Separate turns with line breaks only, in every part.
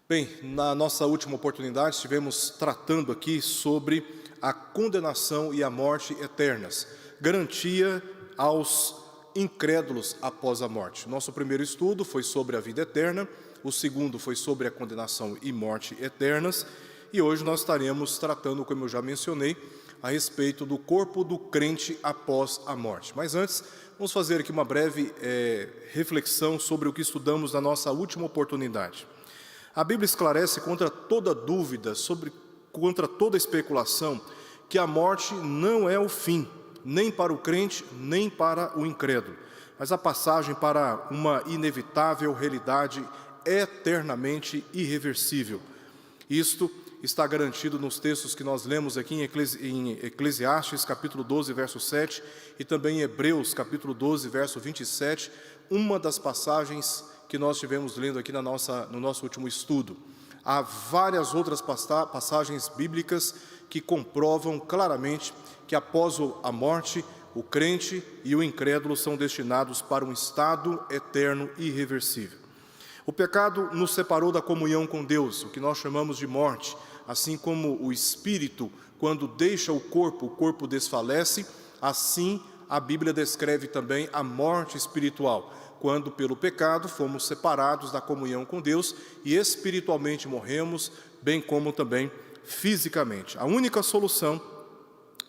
Bem, na nossa última oportunidade estivemos tratando aqui sobre a condenação e a morte eternas, garantia aos incrédulos após a morte. Nosso primeiro estudo foi sobre a vida eterna, o segundo foi sobre a condenação e morte eternas, e hoje nós estaremos tratando, como eu já mencionei, a respeito do corpo do crente após a morte. Mas antes, vamos fazer aqui uma breve reflexão sobre o que estudamos na nossa última oportunidade. A Bíblia esclarece contra toda dúvida, contra toda especulação, que a morte não é o fim, nem para o crente, nem para o incrédulo, mas a passagem para uma inevitável realidade eternamente irreversível. Isto está garantido nos textos que nós lemos aqui em Eclesiastes, capítulo 12, verso 7, e também em Hebreus, capítulo 12, verso 27, uma das passagens que nós estivemos lendo aqui no nosso último estudo. Há várias outras passagens bíblicas que comprovam claramente que após a morte, o crente e o incrédulo são destinados para um estado eterno e irreversível. O pecado nos separou da comunhão com Deus, o que nós chamamos de morte, assim como o espírito, quando deixa o corpo desfalece, assim a Bíblia descreve também a morte espiritual, quando pelo pecado fomos separados da comunhão com Deus e espiritualmente morremos, bem como também fisicamente. A única solução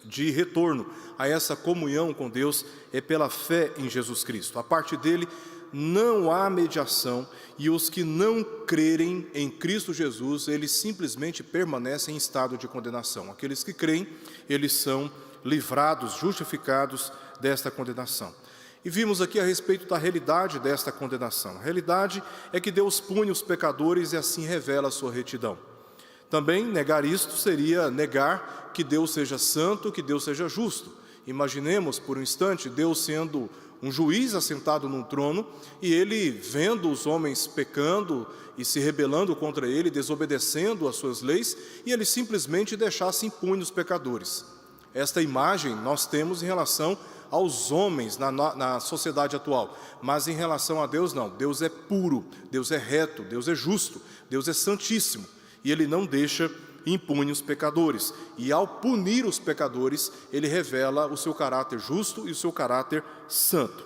de retorno a essa comunhão com Deus é pela fé em Jesus Cristo. A partir dele não há mediação, e os que não crerem em Cristo Jesus, eles simplesmente permanecem em estado de condenação. Aqueles que creem, eles são livrados, justificados desta condenação. E vimos aqui a respeito da realidade desta condenação. A realidade é que Deus pune os pecadores e assim revela a sua retidão. Também negar isto seria negar que Deus seja santo, que Deus seja justo. Imaginemos por um instante Deus sendo um juiz assentado num trono e ele vendo os homens pecando e se rebelando contra ele, desobedecendo às suas leis, e ele simplesmente deixasse impune os pecadores. Esta imagem nós temos em relação aos homens na sociedade atual, mas em relação a Deus não. Deus é puro, Deus é reto, Deus é justo, Deus é santíssimo, e Ele não deixa impune os pecadores, e ao punir os pecadores, Ele revela o seu caráter justo e o seu caráter santo.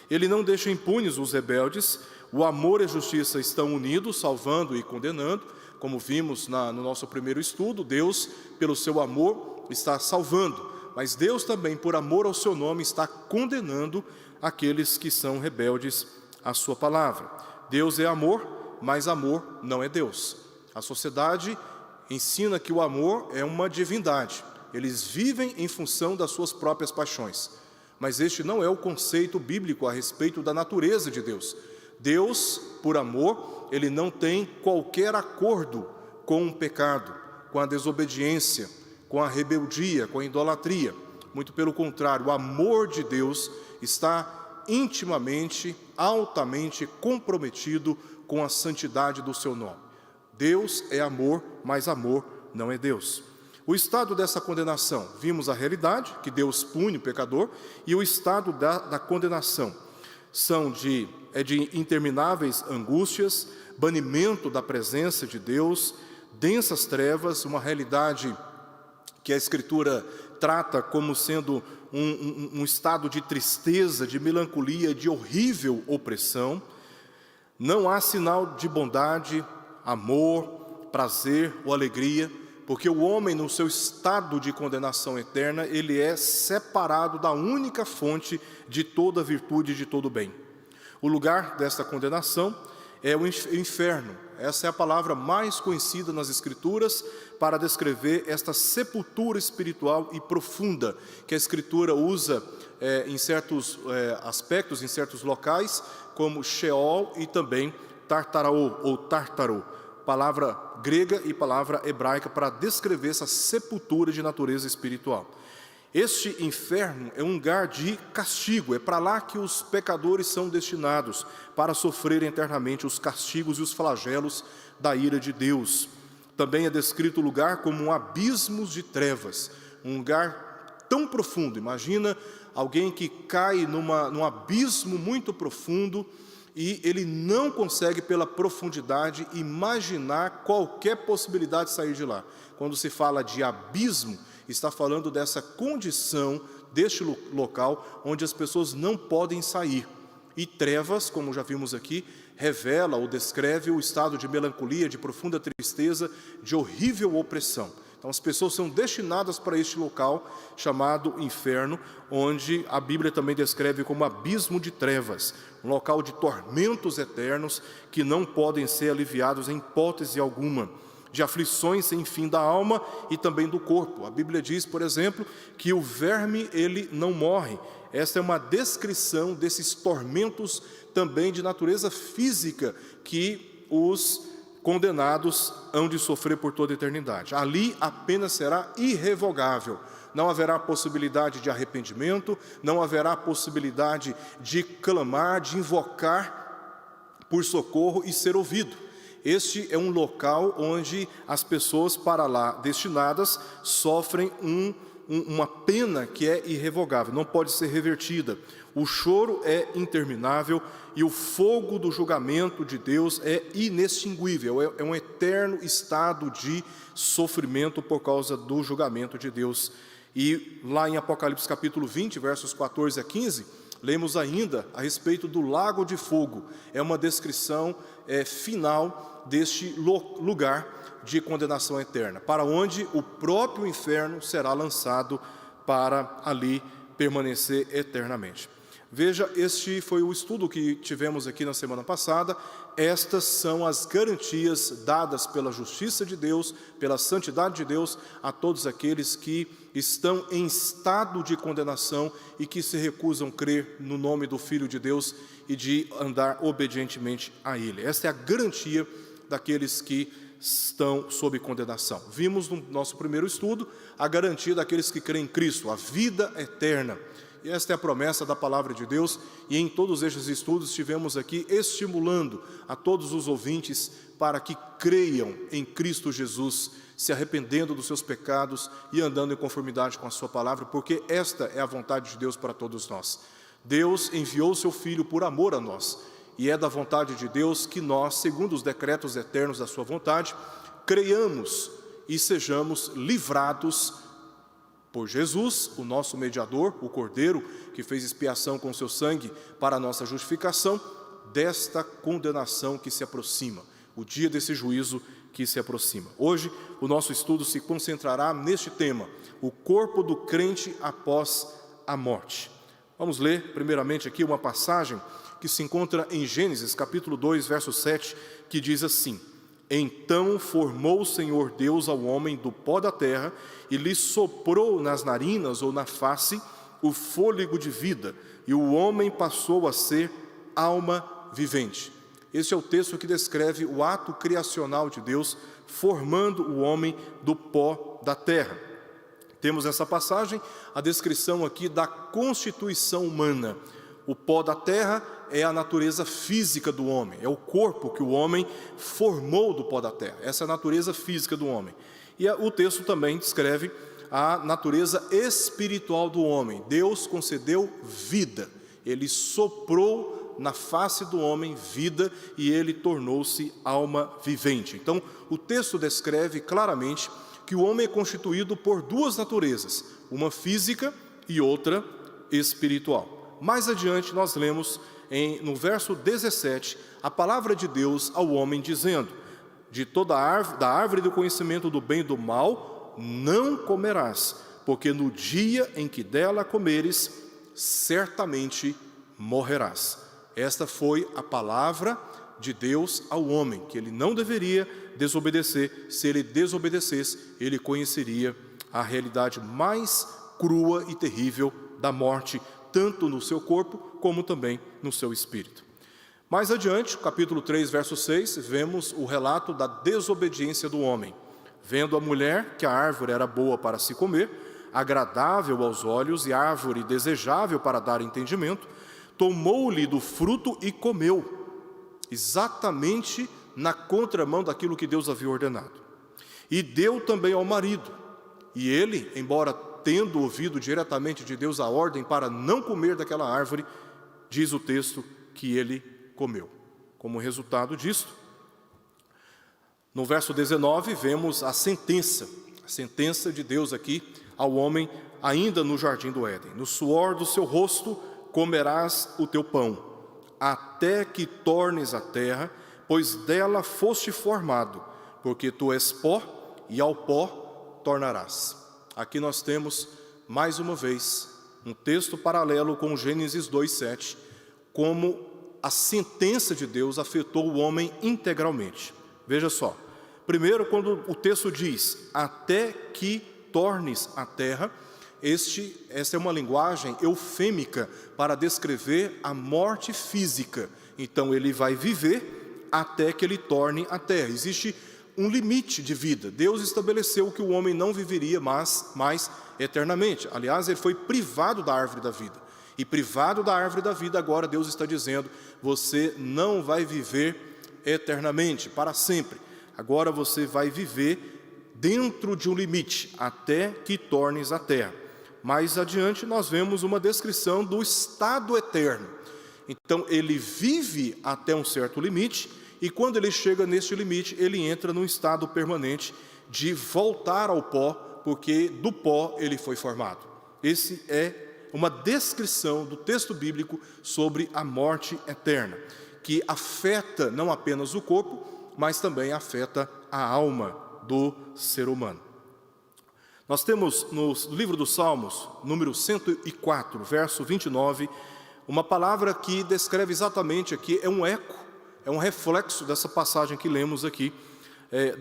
Ele não deixa impunes os rebeldes, o amor e a justiça estão unidos, salvando e condenando, como vimos no nosso primeiro estudo. Deus, pelo seu amor, está salvando, mas Deus também, por amor ao seu nome, está condenando aqueles que são rebeldes à sua palavra. Deus é amor, mas amor não é Deus. A sociedade ensina que o amor é uma divindade. Eles vivem em função das suas próprias paixões. Mas este não é o conceito bíblico a respeito da natureza de Deus. Deus, por amor, ele não tem qualquer acordo com o pecado, com a desobediência, com a rebeldia, com a idolatria. Muito pelo contrário, o amor de Deus está intimamente, altamente comprometido com a santidade do seu nome. Deus é amor, mas amor não é Deus. O estado dessa condenação, vimos a realidade, que Deus pune o pecador, e o estado da condenação de intermináveis angústias, banimento da presença de Deus, densas trevas, uma realidade que a Escritura trata como sendo um estado de tristeza, de melancolia, de horrível opressão. Não há sinal de bondade, amor, prazer ou alegria, porque o homem, no seu estado de condenação eterna, ele é separado da única fonte de toda virtude e de todo bem. O lugar desta condenação é o inferno. Essa é a palavra mais conhecida nas Escrituras para descrever esta sepultura espiritual e profunda que a Escritura usa em certos aspectos, em certos locais, como Sheol e também Tartarô ou Tártaro, palavra grega e palavra hebraica para descrever essa sepultura de natureza espiritual. Este inferno é um lugar de castigo, é para lá que os pecadores são destinados para sofrerem eternamente os castigos e os flagelos da ira de Deus. Também é descrito o lugar como um abismo de trevas, um lugar tão profundo. Imagina alguém que cai num abismo muito profundo e ele não consegue, pela profundidade, imaginar qualquer possibilidade de sair de lá. Quando se fala de abismo, está falando dessa condição, deste local, onde as pessoas não podem sair. E trevas, como já vimos aqui, revela ou descreve o estado de melancolia, de profunda tristeza, de horrível opressão. Então as pessoas são destinadas para este local chamado inferno, onde a Bíblia também descreve como abismo de trevas, um local de tormentos eternos que não podem ser aliviados em hipótese alguma, de aflições sem fim da alma e também do corpo. A Bíblia diz, por exemplo, que o verme ele não morre. Esta é uma descrição desses tormentos também de natureza física que os condenados hão de sofrer por toda a eternidade. Ali a pena será irrevogável. Não haverá possibilidade de arrependimento, não haverá possibilidade de clamar, de invocar por socorro e ser ouvido. Este é um local onde as pessoas para lá destinadas sofrem uma pena que é irrevogável, não pode ser revertida. O choro é interminável e o fogo do julgamento de Deus é inextinguível, é um eterno estado de sofrimento por causa do julgamento de Deus. E lá em Apocalipse capítulo 20, versos 14 a 15, lemos ainda a respeito do lago de fogo. É uma descrição final deste lugar de condenação eterna, para onde o próprio inferno será lançado para ali permanecer eternamente. Veja, este foi o estudo que tivemos aqui na semana passada. Estas são as garantias dadas pela justiça de Deus, pela santidade de Deus, a todos aqueles que estão em estado de condenação e que se recusam a crer no nome do Filho de Deus e de andar obedientemente a Ele. Esta é a garantia daqueles que estão sob condenação. Vimos no nosso primeiro estudo a garantia daqueles que creem em Cristo, a vida eterna. E esta é a promessa da palavra de Deus, e em todos estes estudos estivemos aqui estimulando a todos os ouvintes para que creiam em Cristo Jesus, se arrependendo dos seus pecados e andando em conformidade com a sua palavra, porque esta é a vontade de Deus para todos nós. Deus enviou o seu Filho por amor a nós, e é da vontade de Deus que nós, segundo os decretos eternos da sua vontade, creiamos e sejamos livrados por Jesus, o nosso mediador, o Cordeiro, que fez expiação com o seu sangue para a nossa justificação, desta condenação que se aproxima, o dia desse juízo que se aproxima. Hoje, o nosso estudo se concentrará neste tema, o corpo do crente após a morte. Vamos ler, primeiramente, aqui uma passagem que se encontra em Gênesis, capítulo 2, verso 7, que diz assim: Então formou o Senhor Deus ao homem do pó da terra e lhe soprou nas narinas ou na face o fôlego de vida, e o homem passou a ser alma vivente. Este é o texto que descreve o ato criacional de Deus, formando o homem do pó da terra. Temos nessa passagem a descrição aqui da constituição humana. O pó da terra é a natureza física do homem, é o corpo que o homem formou do pó da terra, essa é a natureza física do homem. E o texto também descreve a natureza espiritual do homem. Deus concedeu vida, Ele soprou na face do homem vida e ele tornou-se alma vivente. Então, o texto descreve claramente que o homem é constituído por duas naturezas, uma física e outra espiritual. Mais adiante nós lemos no verso 17 a palavra de Deus ao homem dizendo: de toda árvore, da árvore do conhecimento do bem e do mal não comerás, porque no dia em que dela comeres, certamente morrerás. Esta foi a palavra de Deus ao homem, que ele não deveria desobedecer. Se ele desobedecesse, ele conheceria a realidade mais crua e terrível da morte, tanto no seu corpo, como também no seu espírito. Mais adiante, capítulo 3, verso 6, vemos o relato da desobediência do homem. Vendo a mulher que a árvore era boa para se comer, agradável aos olhos e árvore desejável para dar entendimento, tomou-lhe do fruto e comeu, exatamente na contramão daquilo que Deus havia ordenado. E deu também ao marido, e ele, embora tendo ouvido diretamente de Deus a ordem para não comer daquela árvore, diz o texto que ele comeu. Como resultado disto, no verso 19, vemos a sentença de Deus aqui ao homem, ainda no jardim do Éden. No suor do seu rosto comerás o teu pão, até que tornes a terra, pois dela foste formado, porque tu és pó, e ao pó tornarás. Aqui nós temos, mais uma vez, um texto paralelo com Gênesis 2:7, como a sentença de Deus afetou o homem integralmente. Veja só, primeiro, quando o texto diz, até que tornes a terra, essa é uma linguagem eufêmica para descrever a morte física. Então ele vai viver até que ele torne a terra. Existe um limite de vida. Deus estabeleceu que o homem não viveria mais eternamente. Aliás, ele foi privado da árvore da vida. E privado da árvore da vida, agora Deus está dizendo, você não vai viver eternamente, para sempre. Agora você vai viver dentro de um limite, até que tornes a terra. Mais adiante nós vemos uma descrição do estado eterno. Então ele vive até um certo limite, e quando ele chega neste limite, ele entra num estado permanente de voltar ao pó, porque do pó ele foi formado. Esse é uma descrição do texto bíblico sobre a morte eterna, que afeta não apenas o corpo, mas também afeta a alma do ser humano. Nós temos no livro dos Salmos, número 104, verso 29, uma palavra que descreve exatamente aqui, é um eco, é um reflexo dessa passagem que lemos aqui,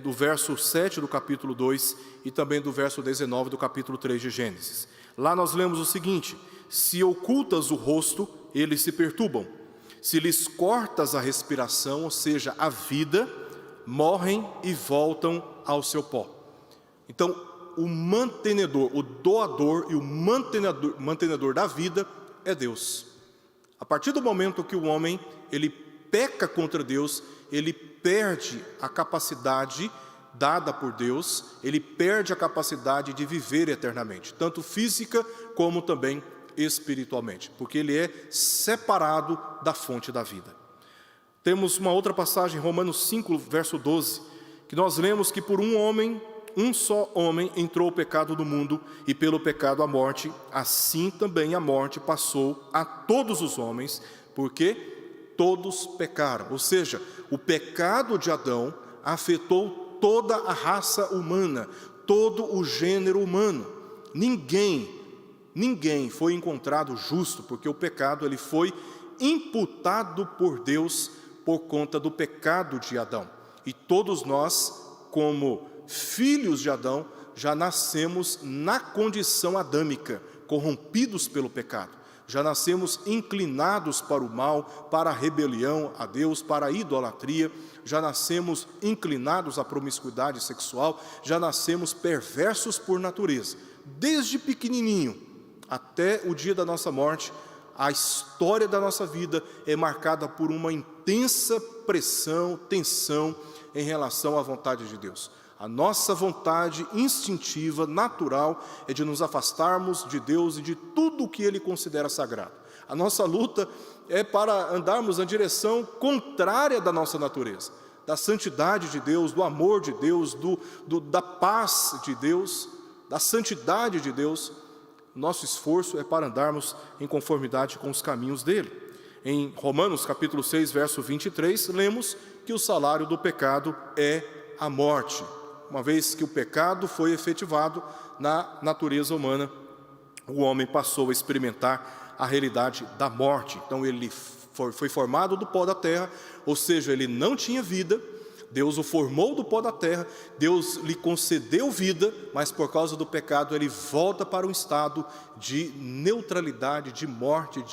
do verso 7 do capítulo 2 e também do verso 19 do capítulo 3 de Gênesis. Lá nós lemos o seguinte, se ocultas o rosto, eles se perturbam. Se lhes cortas a respiração, ou seja, a vida, morrem e voltam ao seu pó. Então, o mantenedor, o doador e o mantenedor da vida é Deus. A partir do momento que o homem, ele peca contra Deus, ele perde a capacidade dada por Deus, ele perde a capacidade de viver eternamente, tanto física como também espiritualmente, porque ele é separado da fonte da vida. Temos uma outra passagem, Romanos 5, verso 12, que nós lemos que por um só homem entrou o pecado no mundo, e pelo pecado a morte, assim também a morte passou a todos os homens, porque todos pecaram. Ou seja, o pecado de Adão afetou toda a raça humana, todo o gênero humano. Ninguém foi encontrado justo, porque o pecado ele foi imputado por Deus por conta do pecado de Adão. E todos nós, como filhos de Adão, já nascemos na condição adâmica, corrompidos pelo pecado. Já nascemos inclinados para o mal, para a rebelião a Deus, para a idolatria. Já nascemos inclinados à promiscuidade sexual. Já nascemos perversos por natureza. Desde pequenininho até o dia da nossa morte, a história da nossa vida é marcada por uma intensa pressão, tensão em relação à vontade de Deus. A nossa vontade instintiva, natural, é de nos afastarmos de Deus e de tudo o que Ele considera sagrado. A nossa luta é para andarmos na direção contrária da nossa natureza, da santidade de Deus, do amor de Deus, da paz de Deus, da santidade de Deus. Nosso esforço é para andarmos em conformidade com os caminhos dEle. Em Romanos capítulo 6, verso 23, lemos que o salário do pecado é a morte. Uma vez que o pecado foi efetivado na natureza humana, o homem passou a experimentar a realidade da morte. Então ele foi formado do pó da terra, ou seja, ele não tinha vida. Deus o formou do pó da terra, Deus lhe concedeu vida, mas por causa do pecado ele volta para um estado de neutralidade, de morte,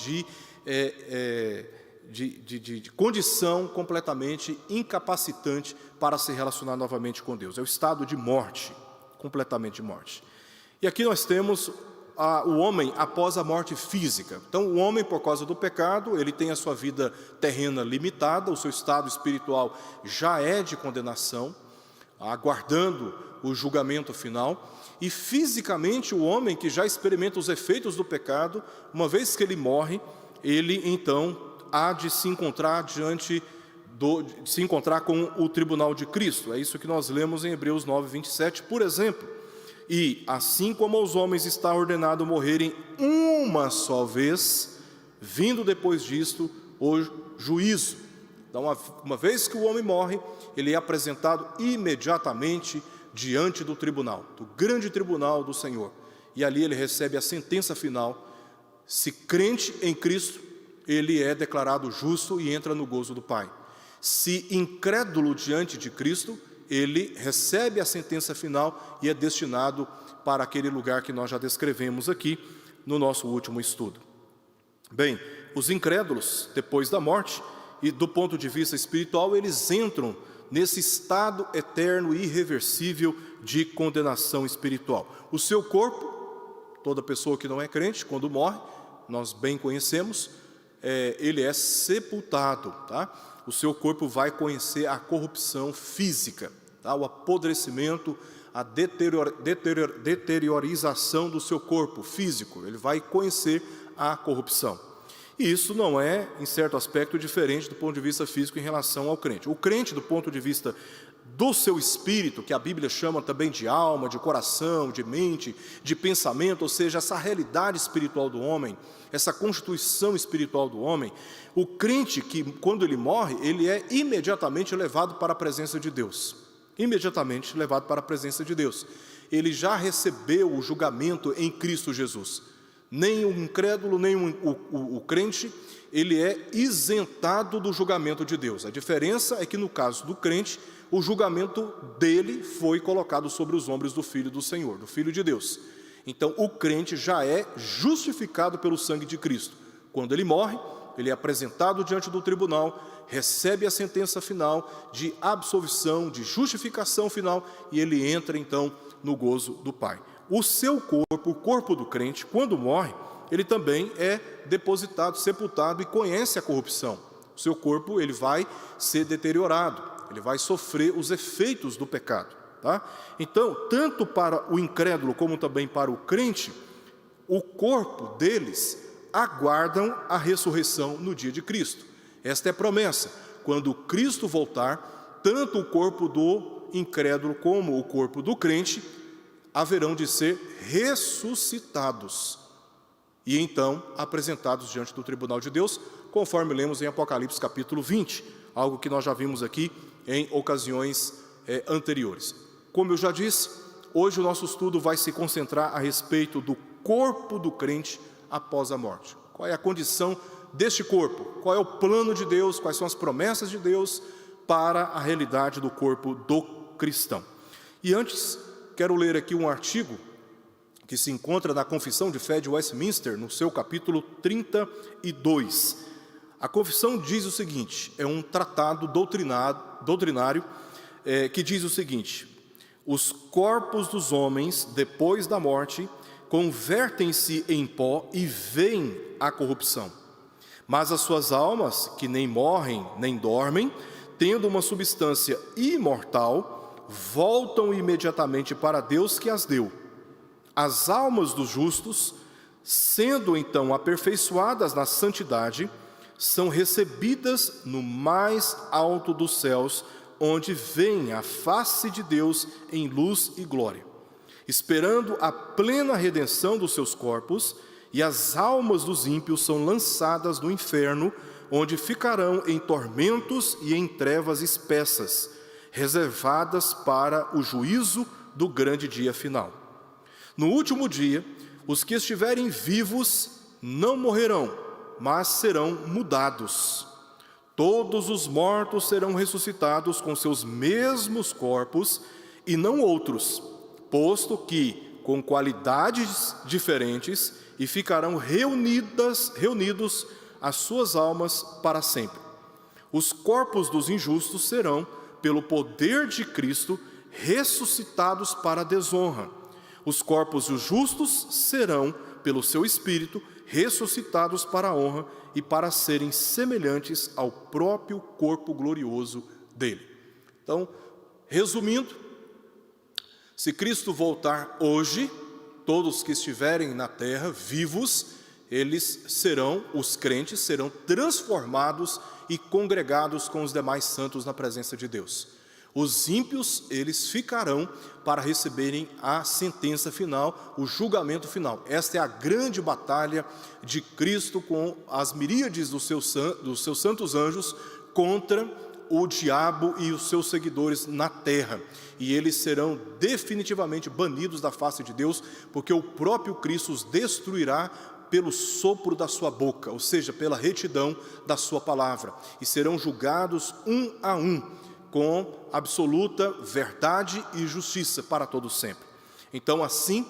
de condição completamente incapacitante para se relacionar novamente com Deus. É o estado de morte, completamente de morte. E aqui nós temos o homem após a morte física. Então o homem, por causa do pecado, ele tem a sua vida terrena limitada, o seu estado espiritual já é de condenação, aguardando o julgamento final. E fisicamente o homem que já experimenta os efeitos do pecado, uma vez que ele morre, ele então há de se encontrar se encontrar com o tribunal de Cristo. É isso que nós lemos em Hebreus 9, 27, por exemplo. E assim como aos homens está ordenado morrerem uma só vez, vindo depois disto o juízo. Então, uma vez que o homem morre, ele é apresentado imediatamente diante do tribunal, do grande tribunal do Senhor. E ali ele recebe a sentença final. Se crente em Cristo, ele é declarado justo e entra no gozo do Pai. Se incrédulo diante de Cristo, ele recebe a sentença final e é destinado para aquele lugar que nós já descrevemos aqui no nosso último estudo. Bem, os incrédulos, depois da morte, e do ponto de vista espiritual, eles entram nesse estado eterno e irreversível de condenação espiritual. O seu corpo, toda pessoa que não é crente, quando morre, nós bem conhecemos, ele é sepultado, tá? O seu corpo vai conhecer a corrupção física, tá? O apodrecimento, a deteriorização do seu corpo físico, ele vai conhecer a corrupção. E isso não é, em certo aspecto, diferente do ponto de vista físico em relação ao crente. O crente, do ponto de vista do seu espírito, que a Bíblia chama também de alma, de coração, de mente, de pensamento, ou seja, essa realidade espiritual do homem, essa constituição espiritual do homem, o crente que, quando ele morre, ele é imediatamente levado para a presença de Deus. Imediatamente levado para a presença de Deus. Ele já recebeu o julgamento em Cristo Jesus. Nem o incrédulo, nem o crente, ele é isentado do julgamento de Deus. A diferença é que no caso do crente, o julgamento dele foi colocado sobre os ombros do Filho do Senhor, do Filho de Deus. Então o crente já é justificado pelo sangue de Cristo. Quando ele morre, ele é apresentado diante do tribunal, recebe a sentença final de absolvição, de justificação final, e ele entra então no gozo do Pai. O seu corpo, o corpo do crente, quando morre, ele também é depositado, sepultado e conhece a corrupção. O seu corpo, ele vai ser deteriorado, ele vai sofrer os efeitos do pecado, tá? Então, tanto para o incrédulo como também para o crente, o corpo deles aguardam a ressurreição no dia de Cristo. Esta é a promessa. Quando Cristo voltar, tanto o corpo do incrédulo como o corpo do crente haverão de ser ressuscitados e então apresentados diante do tribunal de Deus, conforme lemos em Apocalipse capítulo 20, algo que nós já vimos aqui em ocasiões anteriores. Como eu já disse, hoje o nosso estudo vai se concentrar a respeito do corpo do crente após a morte. Qual é a condição deste corpo? Qual é o plano de Deus? Quais são as promessas de Deus para a realidade do corpo do cristão? E antes, quero ler aqui um artigo que se encontra na Confissão de Fé de Westminster, no seu capítulo 32. A confissão diz o seguinte, é um tratado doutrinário que diz o seguinte: os corpos dos homens, depois da morte, convertem-se em pó e veem a corrupção. Mas as suas almas, que nem morrem nem dormem, tendo uma substância imortal, voltam imediatamente para Deus que as deu. As almas dos justos, sendo então aperfeiçoadas na santidade, são recebidas no mais alto dos céus, onde vem a face de Deus em luz e glória, esperando a plena redenção dos seus corpos, e as almas dos ímpios são lançadas no inferno, onde ficarão em tormentos e em trevas espessas, reservadas para o juízo do grande dia final. No último dia, os que estiverem vivos não morrerão, mas serão mudados. Todos os mortos serão ressuscitados com seus mesmos corpos e não outros, posto que com qualidades diferentes, e ficarão reunidos as suas almas para sempre. Os corpos dos injustos serão, pelo poder de Cristo, ressuscitados para a desonra. Os corpos dos justos serão, pelo seu Espírito, ressuscitados para a honra e para serem semelhantes ao próprio corpo glorioso dele. Então, resumindo, se Cristo voltar hoje, todos que estiverem na terra vivos, os crentes serão transformados e congregados com os demais santos na presença de Deus. Os ímpios, eles ficarão para receberem a sentença final, o julgamento final. Esta é a grande batalha de Cristo com as miríades dos seus santos anjos contra o diabo e os seus seguidores na terra. E eles serão definitivamente banidos da face de Deus, porque o próprio Cristo os destruirá pelo sopro da sua boca, ou seja, pela retidão da sua palavra. E serão julgados um a um, com absoluta verdade e justiça para todos sempre. Então, assim,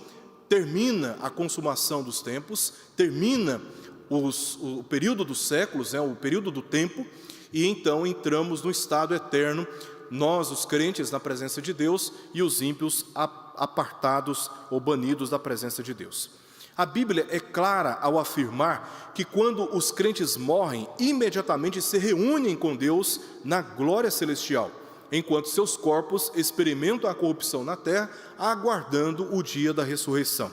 termina a consumação dos tempos, termina o período dos séculos, o período do tempo, e então entramos no estado eterno, nós, os crentes, na presença de Deus, e os ímpios apartados ou banidos da presença de Deus. A Bíblia é clara ao afirmar que quando os crentes morrem, imediatamente se reúnem com Deus na glória celestial, enquanto seus corpos experimentam a corrupção na terra, aguardando o dia da ressurreição.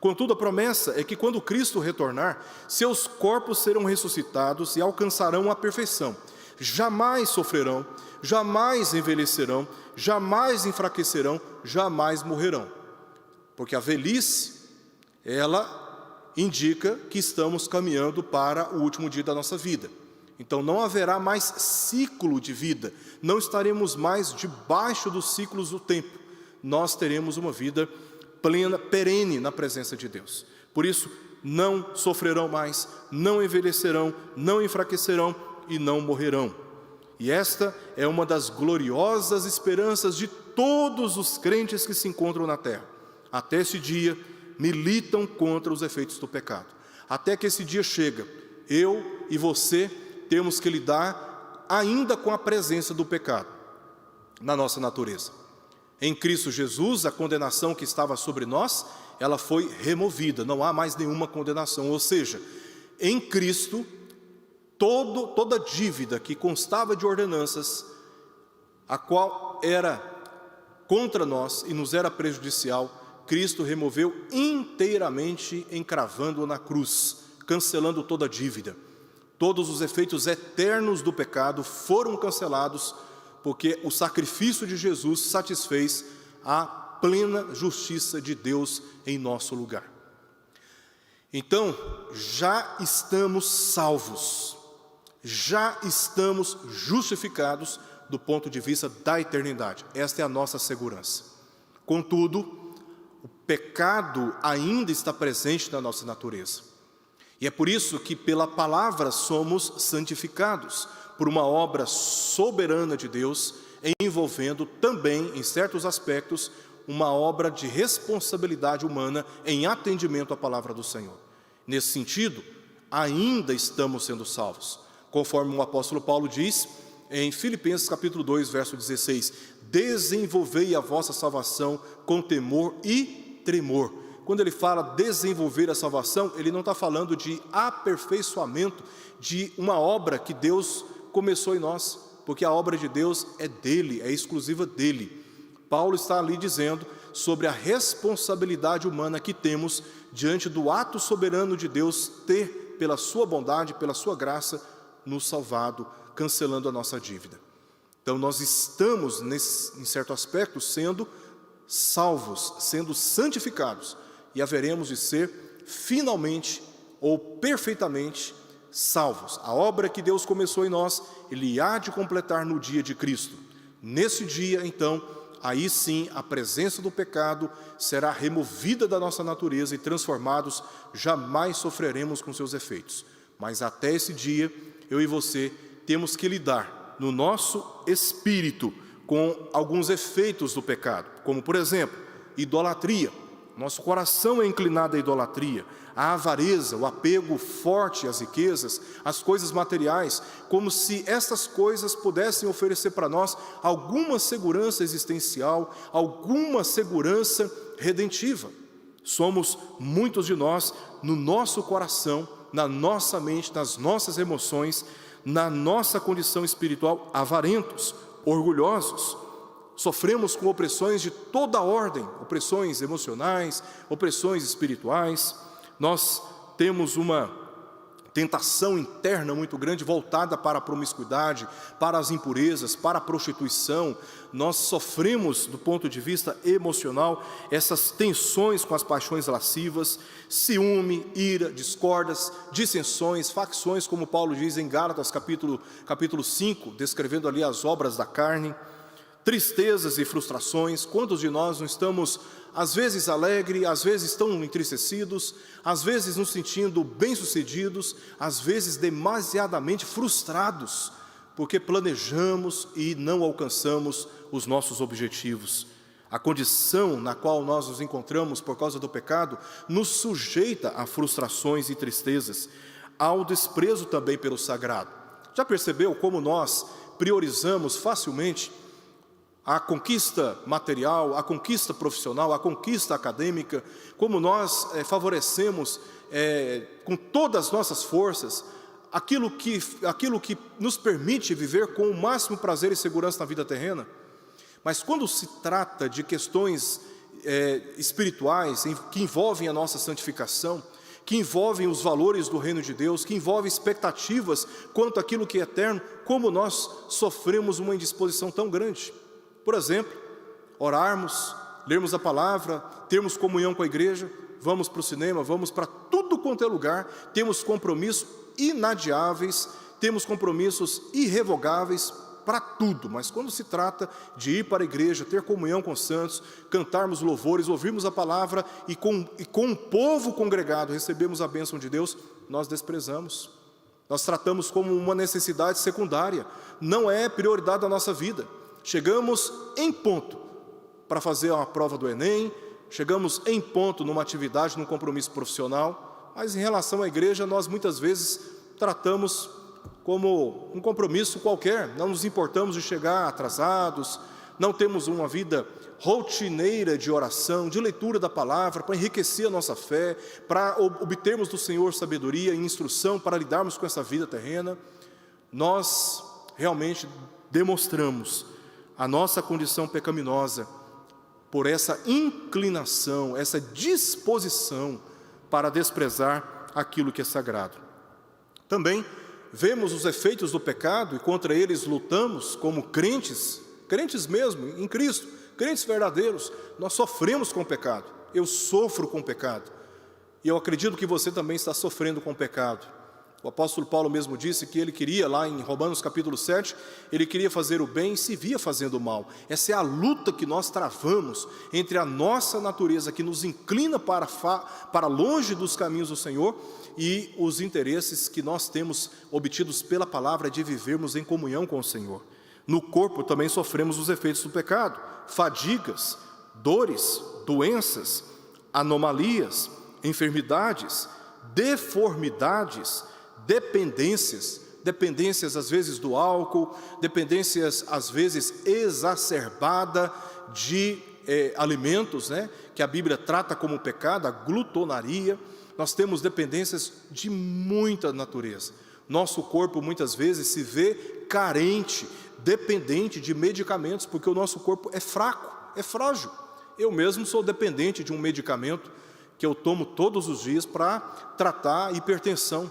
Contudo, a promessa é que quando Cristo retornar, seus corpos serão ressuscitados e alcançarão a perfeição. Jamais sofrerão, jamais envelhecerão, jamais enfraquecerão, jamais morrerão. Porque a velhice, ela indica que estamos caminhando para o último dia da nossa vida. Então não haverá mais ciclo de vida, não estaremos mais debaixo dos ciclos do tempo. Nós teremos uma vida plena, perene na presença de Deus. Por isso, não sofrerão mais, não envelhecerão, não enfraquecerão e não morrerão. E esta é uma das gloriosas esperanças de todos os crentes que se encontram na terra. Até esse dia, militam contra os efeitos do pecado. Até que esse dia chega, eu e você temos que lidar ainda com a presença do pecado na nossa natureza. Em Cristo Jesus, a condenação que estava sobre nós, ela foi removida, não há mais nenhuma condenação. Ou seja, em Cristo, toda dívida que constava de ordenanças, a qual era contra nós e nos era prejudicial, Cristo removeu inteiramente, encravando-o na cruz, cancelando toda a dívida. Todos os efeitos eternos do pecado foram cancelados, porque o sacrifício de Jesus satisfez a plena justiça de Deus em nosso lugar. Então, já estamos salvos, já estamos justificados do ponto de vista da eternidade. Esta é a nossa segurança. Contudo, o pecado ainda está presente na nossa natureza. E é por isso que pela palavra somos santificados, por uma obra soberana de Deus, envolvendo também, em certos aspectos, uma obra de responsabilidade humana em atendimento à palavra do Senhor. Nesse sentido, ainda estamos sendo salvos. Conforme o apóstolo Paulo diz, em Filipenses capítulo 2, verso 16, desenvolvei a vossa salvação com temor e tremor. Quando ele fala desenvolver a salvação, ele não está falando de aperfeiçoamento de uma obra que Deus começou em nós, porque a obra de Deus é dele, é exclusiva dele. Paulo está ali dizendo sobre a responsabilidade humana que temos diante do ato soberano de Deus ter, pela sua bondade, pela sua graça, nos salvado, cancelando a nossa dívida. Então nós estamos, em certo aspecto, sendo salvos, sendo santificados, e haveremos de ser finalmente ou perfeitamente salvos. A obra que Deus começou em nós, Ele há de completar no dia de Cristo. Nesse dia, então, aí sim a presença do pecado será removida da nossa natureza e transformados, jamais sofreremos com seus efeitos. Mas até esse dia, eu e você temos que lidar no nosso espírito com alguns efeitos do pecado, como por exemplo, idolatria. Nosso coração é inclinado à idolatria, à avareza, o apego forte às riquezas, às coisas materiais, como se essas coisas pudessem oferecer para nós alguma segurança existencial, alguma segurança redentiva. Somos, muitos de nós, no nosso coração, na nossa mente, nas nossas emoções, na nossa condição espiritual, avarentos, orgulhosos. Sofremos com opressões de toda ordem, opressões emocionais, opressões espirituais. Nós temos uma tentação interna muito grande voltada para a promiscuidade, para as impurezas, para a prostituição. Nós sofremos, do ponto de vista emocional, essas tensões com as paixões lascivas, ciúme, ira, discórdias, dissensões, facções, como Paulo diz em Gálatas capítulo 5, descrevendo ali as obras da carne, tristezas e frustrações. Quantos de nós não estamos, às vezes alegres, às vezes tão entristecidos, às vezes nos sentindo bem-sucedidos, às vezes demasiadamente frustrados, porque planejamos e não alcançamos os nossos objetivos. A condição na qual nós nos encontramos por causa do pecado nos sujeita a frustrações e tristezas, ao desprezo também pelo sagrado. Já percebeu como nós priorizamos facilmente a conquista material, a conquista profissional, a conquista acadêmica, como nós favorecemos com todas as nossas forças aquilo que nos permite viver com o máximo prazer e segurança na vida terrena? Mas quando se trata de questões espirituais, que envolvem a nossa santificação, que envolvem os valores do reino de Deus, que envolvem expectativas quanto àquilo que é eterno, como nós sofremos uma indisposição tão grande? Por exemplo, orarmos, lermos a palavra, termos comunhão com a igreja, vamos para o cinema, vamos para tudo quanto é lugar, temos compromissos inadiáveis, temos compromissos irrevogáveis para tudo, mas quando se trata de ir para a igreja, ter comunhão com os santos, cantarmos louvores, ouvirmos a palavra e com o povo congregado recebemos a bênção de Deus, nós desprezamos. Nós tratamos como uma necessidade secundária, não é prioridade da nossa vida. Chegamos em ponto para fazer uma prova do Enem, chegamos em ponto numa atividade, num compromisso profissional, mas em relação à igreja nós muitas vezes tratamos como um compromisso qualquer, não nos importamos de chegar atrasados, não temos uma vida rotineira de oração, de leitura da palavra, para enriquecer a nossa fé, para obtermos do Senhor sabedoria e instrução para lidarmos com essa vida terrena. Nós realmente demonstramos a nossa condição pecaminosa por essa inclinação, essa disposição para desprezar aquilo que é sagrado. Também vemos os efeitos do pecado e contra eles lutamos como crentes mesmo, em Cristo, crentes verdadeiros. Nós sofremos com o pecado, eu sofro com o pecado, e eu acredito que você também está sofrendo com o pecado. O apóstolo Paulo mesmo disse que ele queria, lá em Romanos capítulo 7, ele queria fazer o bem e se via fazendo o mal. Essa é a luta que nós travamos entre a nossa natureza, que nos inclina para longe dos caminhos do Senhor, e os interesses que nós temos obtidos pela palavra de vivermos em comunhão com o Senhor. No corpo também sofremos os efeitos do pecado, fadigas, dores, doenças, anomalias, enfermidades, deformidades, dependências às vezes do álcool, dependências às vezes exacerbada de alimentos, que a Bíblia trata como pecado, a glutonaria. Nós temos dependências de muita natureza. Nosso corpo muitas vezes se vê carente, dependente de medicamentos, porque o nosso corpo é fraco, é frágil. Eu mesmo sou dependente de um medicamento que eu tomo todos os dias para tratar a hipertensão,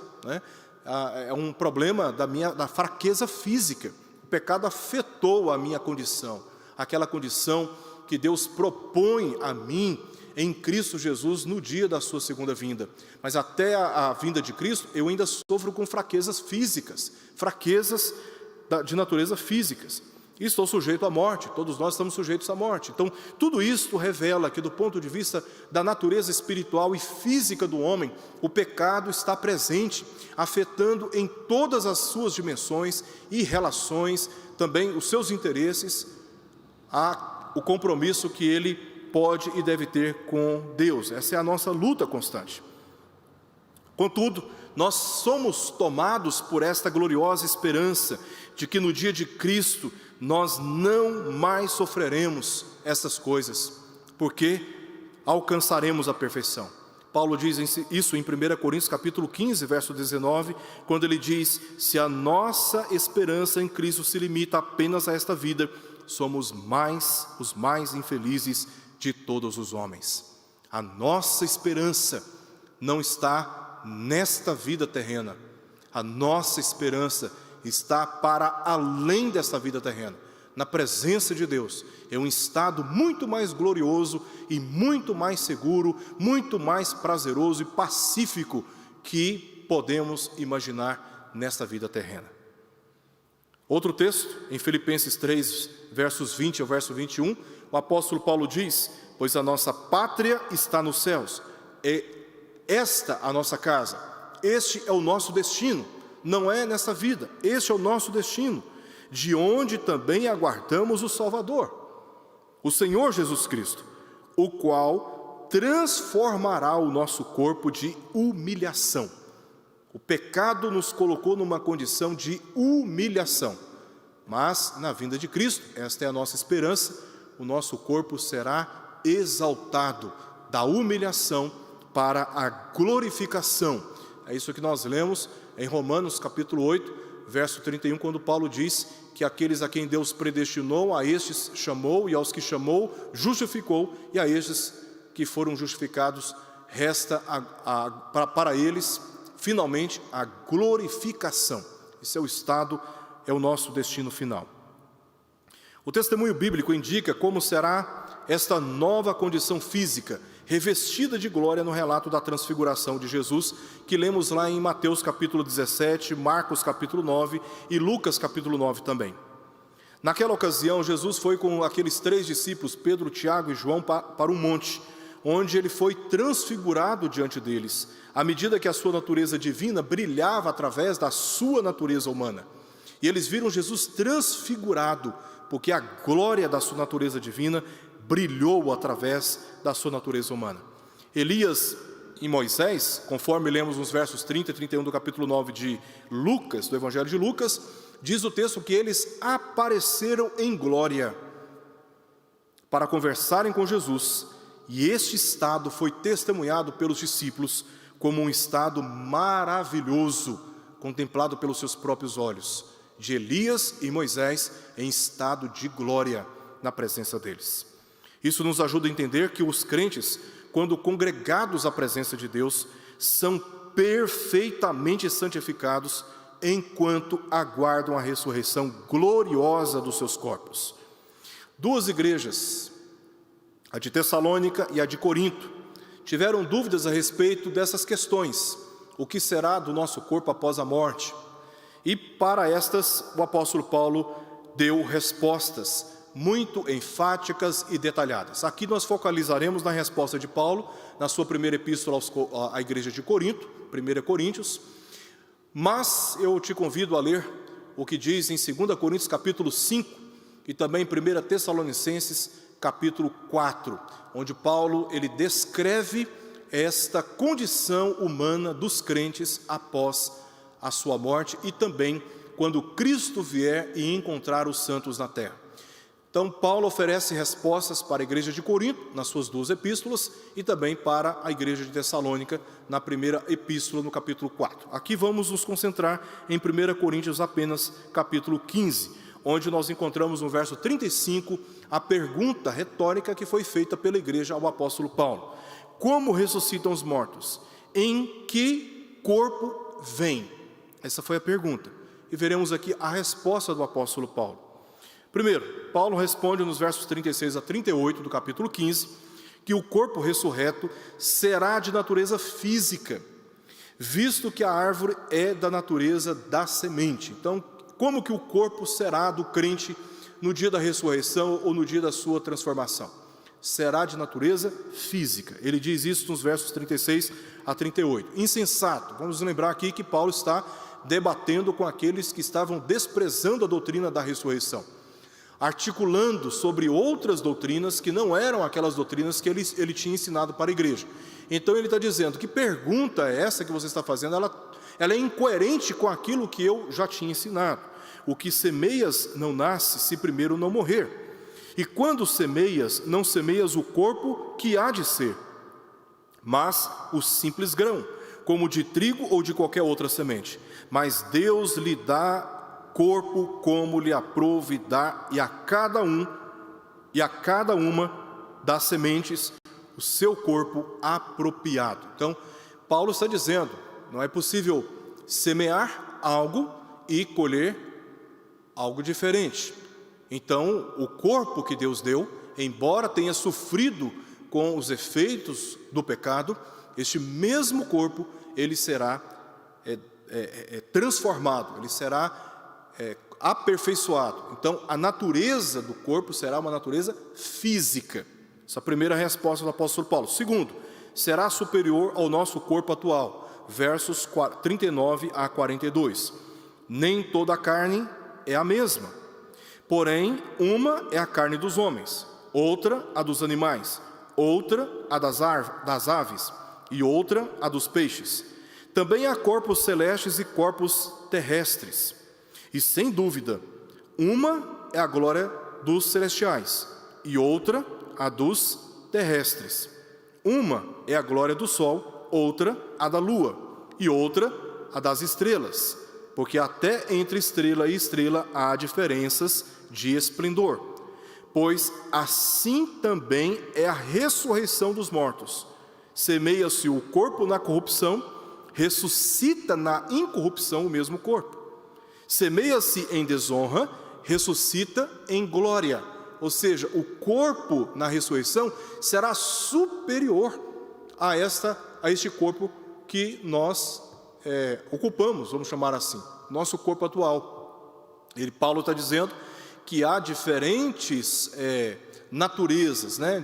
É um problema da fraqueza física. O pecado afetou a minha condição, aquela condição que Deus propõe a mim em Cristo Jesus no dia da sua segunda vinda. Mas até a vinda de Cristo, eu ainda sofro com fraquezas físicas, fraquezas de natureza físicas. E estou sujeito à morte, todos nós estamos sujeitos à morte. Então, tudo isso revela que, do ponto de vista da natureza espiritual e física do homem, o pecado está presente, afetando em todas as suas dimensões e relações, também os seus interesses, o compromisso que ele pode e deve ter com Deus. Essa é a nossa luta constante. Contudo, nós somos tomados por esta gloriosa esperança de que no dia de Cristo nós não mais sofreremos essas coisas, porque alcançaremos a perfeição. Paulo diz isso em 1 Coríntios capítulo 15, verso 19, quando ele diz: se a nossa esperança em Cristo se limita apenas a esta vida, somos os mais infelizes de todos os homens. A nossa esperança não está nesta vida terrena. A nossa esperança está para além desta vida terrena, na presença de Deus. É um estado muito mais glorioso e muito mais seguro, muito mais prazeroso e pacífico que podemos imaginar nesta vida terrena. Outro texto, em Filipenses 3, versos 20 ao verso 21, o apóstolo Paulo diz: pois a nossa pátria está nos céus, é esta a nossa casa, este é o nosso destino, não é nessa vida, este é o nosso destino, de onde também aguardamos o Salvador, o Senhor Jesus Cristo, o qual transformará o nosso corpo de humilhação. O pecado nos colocou numa condição de humilhação, mas na vinda de Cristo, esta é a nossa esperança, o nosso corpo será exaltado da humilhação para a glorificação. É isso que nós lemos em Romanos capítulo 8, verso 31, quando Paulo diz que aqueles a quem Deus predestinou, a estes chamou, e aos que chamou, justificou, e a estes que foram justificados, resta para eles, finalmente, a glorificação. Esse é o estado, é o nosso destino final. O testemunho bíblico indica como será esta nova condição física, revestida de glória no relato da transfiguração de Jesus, que lemos lá em Mateus capítulo 17, Marcos capítulo 9 e Lucas capítulo 9 também. Naquela ocasião, Jesus foi com aqueles 3 discípulos, Pedro, Tiago e João, para um monte, onde ele foi transfigurado diante deles, à medida que a sua natureza divina brilhava através da sua natureza humana. E eles viram Jesus transfigurado, porque a glória da sua natureza divina brilhou através da sua natureza humana. Elias e Moisés, conforme lemos nos versos 30 e 31 do capítulo 9 de Lucas, do Evangelho de Lucas, diz o texto que eles apareceram em glória para conversarem com Jesus, e este estado foi testemunhado pelos discípulos como um estado maravilhoso, contemplado pelos seus próprios olhos, de Elias e Moisés em estado de glória na presença deles. Isso nos ajuda a entender que os crentes, quando congregados à presença de Deus, são perfeitamente santificados enquanto aguardam a ressurreição gloriosa dos seus corpos. 2 igrejas, a de Tessalônica e a de Corinto, tiveram dúvidas a respeito dessas questões. O que será do nosso corpo após a morte? E para estas, o apóstolo Paulo deu respostas muito enfáticas e detalhadas. Aqui nós focalizaremos na resposta de Paulo, na sua primeira epístola à igreja de Corinto, 1 Coríntios, mas eu te convido a ler o que diz em 2 Coríntios capítulo 5 e também em 1 Tessalonicenses capítulo 4, onde Paulo ele descreve esta condição humana dos crentes após a sua morte e também quando Cristo vier e encontrar os santos na terra. Então Paulo oferece respostas para a igreja de Corinto, nas suas 2 epístolas, e também para a igreja de Tessalônica, na primeira epístola, no capítulo 4. Aqui vamos nos concentrar em 1 Coríntios apenas, capítulo 15, onde nós encontramos no verso 35, a pergunta retórica que foi feita pela igreja ao apóstolo Paulo. Como ressuscitam os mortos? Em que corpo vêm? Essa foi a pergunta. E veremos aqui a resposta do apóstolo Paulo. Primeiro, Paulo responde nos versos 36 a 38 do capítulo 15, que o corpo ressurreto será de natureza física, visto que a árvore é da natureza da semente. Então, como que o corpo será do crente no dia da ressurreição ou no dia da sua transformação? Será de natureza física. Ele diz isso nos versos 36 a 38. Insensato. Vamos lembrar aqui que Paulo está debatendo com aqueles que estavam desprezando a doutrina da ressurreição, articulando sobre outras doutrinas que não eram aquelas doutrinas que ele tinha ensinado para a igreja. Então ele está dizendo, que pergunta é essa que você está fazendo? Ela é incoerente com aquilo que eu já tinha ensinado. O que semeias não nasce se primeiro não morrer. E quando semeias, não semeias o corpo que há de ser, mas o simples grão, como de trigo ou de qualquer outra semente. Mas Deus lhe dá corpo como lhe aprouve dar, e a cada uma das sementes o seu corpo apropriado. Então, Paulo está dizendo Não é possível semear algo e colher algo diferente. Então, o corpo que Deus deu, embora tenha sofrido com os efeitos do pecado, este mesmo corpo, ele será transformado, ele será aperfeiçoado. Então, a natureza do corpo será uma natureza física. Essa é a primeira resposta do apóstolo Paulo. Segundo, será superior ao nosso corpo atual. Versos 39 a 42. Nem toda a carne é a mesma. Porém, uma é a carne dos homens, outra a dos animais, outra a das aves, e outra a dos peixes. Também há corpos celestes e corpos terrestres. E sem dúvida, uma é a glória dos celestiais, e outra a dos terrestres. Uma é a glória do sol, outra a da lua, e outra a das estrelas, porque até entre estrela e estrela há diferenças de esplendor. Pois assim também é a ressurreição dos mortos. Semeia-se o corpo na corrupção, ressuscita na incorrupção o mesmo corpo. Semeia-se em desonra, ressuscita em glória. Ou seja, o corpo na ressurreição será superior a este corpo que nós ocupamos, vamos chamar assim, nosso corpo atual. Paulo está dizendo que há diferentes naturezas, né,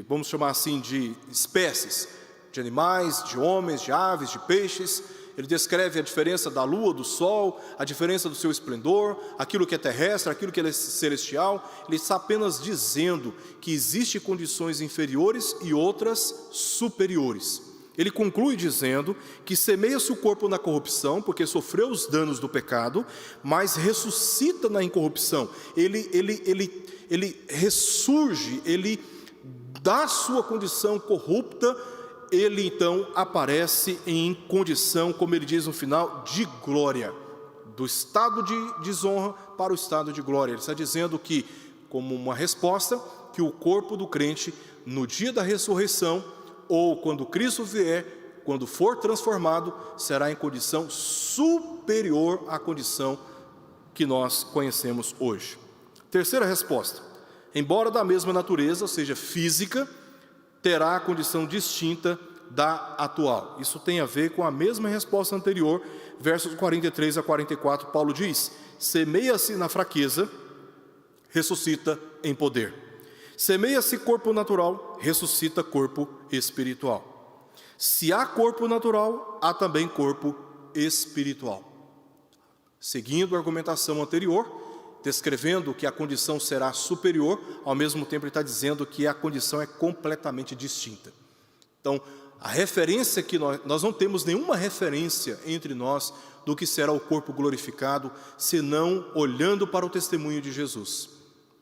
vamos chamar assim, de espécies, de animais, de homens, de aves, de peixes. Ele descreve a diferença da lua, do sol, a diferença do seu esplendor, aquilo que é terrestre, aquilo que é celestial. Ele está apenas dizendo que existem condições inferiores e outras superiores. Ele conclui dizendo que semeia-se o corpo na corrupção, porque sofreu os danos do pecado, mas ressuscita na incorrupção. Ele ressurge, ele dá sua condição corrupta, ele então aparece em condição, como ele diz no final, de glória, do estado de desonra para o estado de glória. Ele está dizendo que, como uma resposta, que o corpo do crente, no dia da ressurreição, ou quando Cristo vier, quando for transformado, será em condição superior à condição que nós conhecemos hoje. Terceira resposta: embora da mesma natureza, ou seja, física, terá a condição distinta da atual. Isso tem a ver com a mesma resposta anterior, versos 43 a 44, Paulo diz: semeia-se na fraqueza, ressuscita em poder. Semeia-se corpo natural, ressuscita corpo espiritual. Se há corpo natural, há também corpo espiritual. Seguindo a argumentação anterior, descrevendo que a condição será superior, ao mesmo tempo ele está dizendo que a condição é completamente distinta. Então, a referência que nós não temos nenhuma referência entre nós do que será o corpo glorificado, senão olhando para o testemunho de Jesus.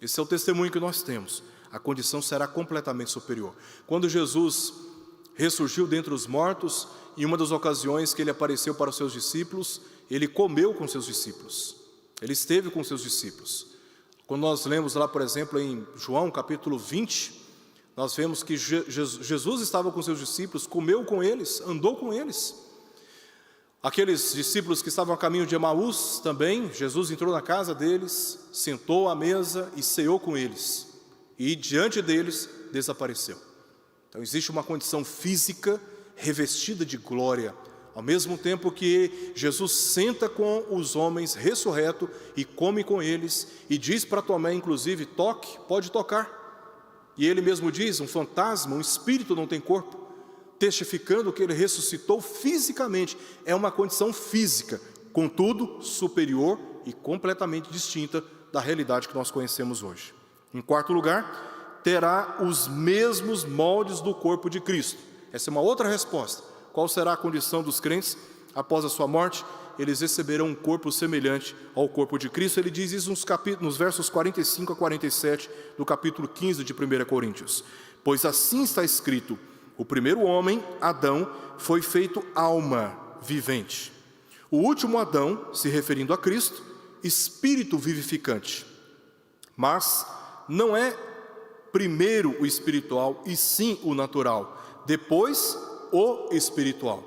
Esse é o testemunho que nós temos. A condição será completamente superior. Quando Jesus ressurgiu dentre os mortos, em uma das ocasiões que ele apareceu para os seus discípulos, ele comeu com seus discípulos. Ele esteve com seus discípulos. Quando nós lemos lá, por exemplo, em João capítulo 20, nós vemos que Jesus estava com seus discípulos, comeu com eles, andou com eles. Aqueles discípulos que estavam a caminho de Emaús também, Jesus entrou na casa deles, sentou à mesa e ceou com eles. E diante deles desapareceu. Então existe uma condição física revestida de glória, ao mesmo tempo que Jesus senta com os homens ressurreto e come com eles, e diz para Tomé, inclusive, toque, pode tocar. E ele mesmo diz, um fantasma, um espírito não tem corpo, testificando que ele ressuscitou fisicamente. É uma condição física, contudo superior e completamente distinta da realidade que nós conhecemos hoje. Em quarto lugar, terá os mesmos moldes do corpo de Cristo. Essa é uma outra resposta. Qual será a condição dos crentes? Após a sua morte, eles receberão um corpo semelhante ao corpo de Cristo. Ele diz isso nos versos 45 a 47 do capítulo 15 de 1 Coríntios. Pois assim está escrito: o primeiro homem, Adão, foi feito alma vivente. O último Adão, se referindo a Cristo, espírito vivificante. Mas não é primeiro o espiritual e sim o natural, depois o espiritual.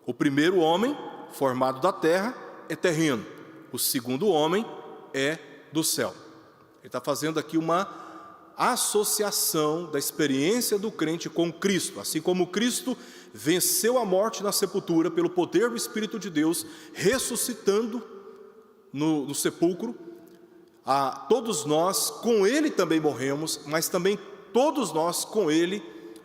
O primeiro homem, formado da terra, é terreno. O segundo homem é do céu. Ele está fazendo aqui uma associação da experiência do crente com Cristo. Assim como Cristo venceu a morte na sepultura pelo poder do Espírito de Deus, ressuscitando no sepulcro, todos nós com Ele também morremos, mas também todos nós com Ele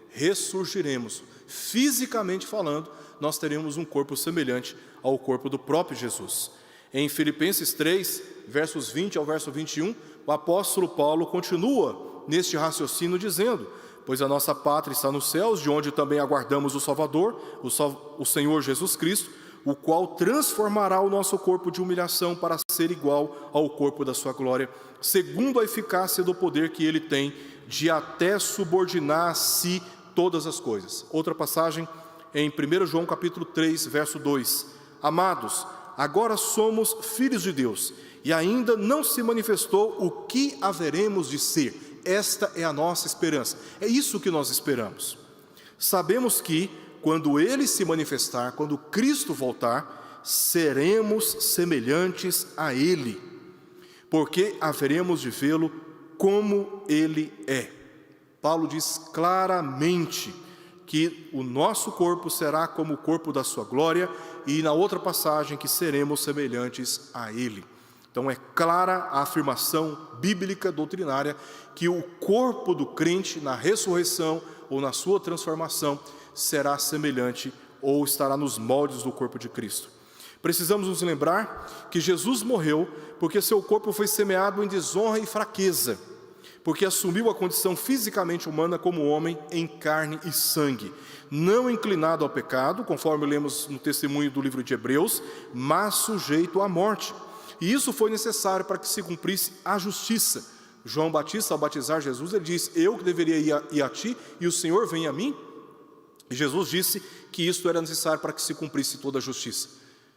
ressurgiremos. Fisicamente falando, nós teremos um corpo semelhante ao corpo do próprio Jesus. Em Filipenses 3, versos 20 ao verso 21, o apóstolo Paulo continua neste raciocínio dizendo: pois a nossa pátria está nos céus, de onde também aguardamos o Salvador, o Senhor Jesus Cristo, o qual transformará o nosso corpo de humilhação para ser igual ao corpo da sua glória, segundo a eficácia do poder que Ele tem de até subordinar a si todas as coisas. Outra passagem em 1 João capítulo 3, verso 2. Amados, agora somos filhos de Deus, e ainda não se manifestou o que haveremos de ser. Esta é a nossa esperança. É isso que nós esperamos. Sabemos que, quando Ele se manifestar, quando Cristo voltar, seremos semelhantes a Ele, porque haveremos de vê-lo como Ele é. Paulo diz claramente que o nosso corpo será como o corpo da sua glória, e na outra passagem que seremos semelhantes a Ele. Então é clara a afirmação bíblica doutrinária que o corpo do crente na ressurreição ou na sua transformação será semelhante ou estará nos moldes do corpo de Cristo. Precisamos nos lembrar que Jesus morreu porque seu corpo foi semeado em desonra e fraqueza, porque assumiu a condição fisicamente humana como homem em carne e sangue, não inclinado ao pecado, conforme lemos no testemunho do livro de Hebreus, mas sujeito à morte. E isso foi necessário para que se cumprisse a justiça. João Batista, ao batizar Jesus, ele diz: eu que deveria ir a ti, e o Senhor vem a mim? E Jesus disse que isso era necessário para que se cumprisse toda a justiça.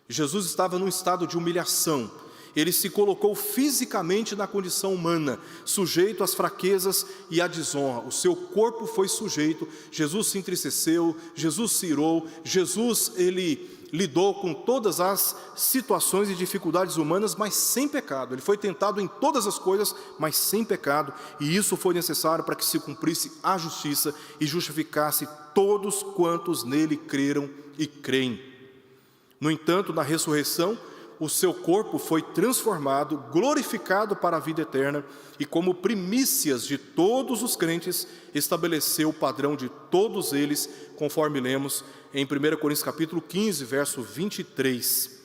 Jesus estava num estado de humilhação. Ele se colocou fisicamente na condição humana, sujeito às fraquezas e à desonra. O seu corpo foi sujeito. Jesus se entristeceu, Jesus se irou, Jesus, ele lidou com todas as situações e dificuldades humanas, mas sem pecado. Ele foi tentado em todas as coisas, mas sem pecado. E isso foi necessário para que se cumprisse a justiça e justificasse todos quantos nele creram e creem. No entanto, na ressurreição, o seu corpo foi transformado, glorificado para a vida eterna, e como primícias de todos os crentes, estabeleceu o padrão de todos eles, conforme lemos em 1 Coríntios capítulo 15, verso 23.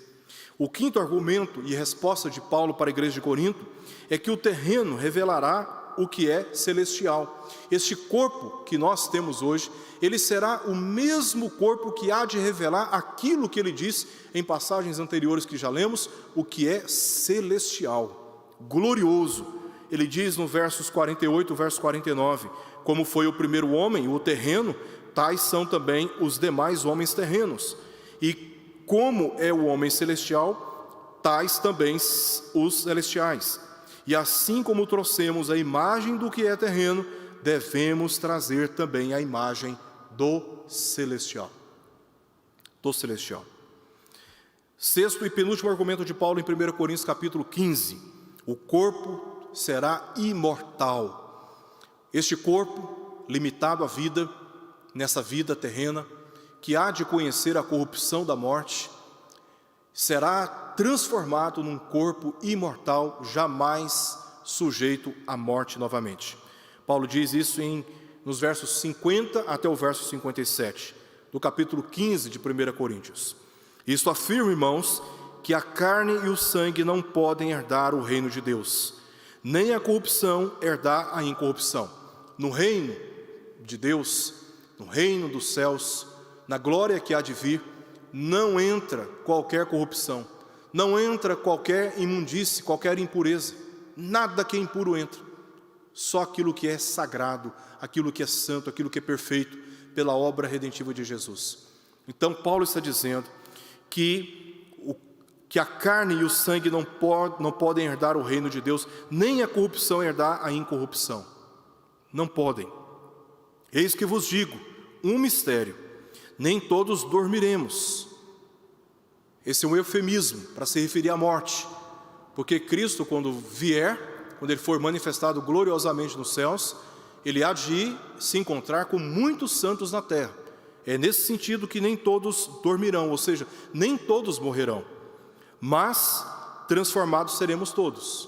O quinto argumento e resposta de Paulo para a igreja de Corinto é que o terreno revelará o que é celestial. Este corpo que nós temos hoje, ele será o mesmo corpo que há de revelar aquilo que ele diz em passagens anteriores que já lemos, o que é celestial, glorioso. Ele diz no versos 48, verso 49, como foi o primeiro homem, o terreno, tais são também os demais homens terrenos. E como é o homem celestial, tais também os celestiais. E assim como trouxemos a imagem do que é terreno, devemos trazer também a imagem do celestial. Do celestial. Sexto e penúltimo argumento de Paulo em 1 Coríntios capítulo 15. O corpo será imortal. Este corpo, limitado à vida, nessa vida terrena, que há de conhecer a corrupção da morte, será transformado num corpo imortal, jamais sujeito à morte novamente. Paulo diz isso nos versos 50 até o verso 57, do capítulo 15 de 1 Coríntios. Isto afirma, irmãos, que a carne e o sangue não podem herdar o reino de Deus, nem a corrupção herdar a incorrupção. No reino de Deus, no reino dos céus, na glória que há de vir, não entra qualquer corrupção, não entra qualquer imundície, qualquer impureza, nada que é impuro entra, só aquilo que é sagrado, aquilo que é santo, aquilo que é perfeito, pela obra redentiva de Jesus. Então Paulo está dizendo que a carne e o sangue não podem herdar o reino de Deus, nem a corrupção herdar a incorrupção, não podem. Eis que vos digo um mistério: nem todos dormiremos. Esse é um eufemismo para se referir à morte, porque Cristo, quando vier, quando Ele for manifestado gloriosamente nos céus, Ele há de se encontrar com muitos santos na terra. É nesse sentido que nem todos dormirão, ou seja, nem todos morrerão, mas transformados seremos todos.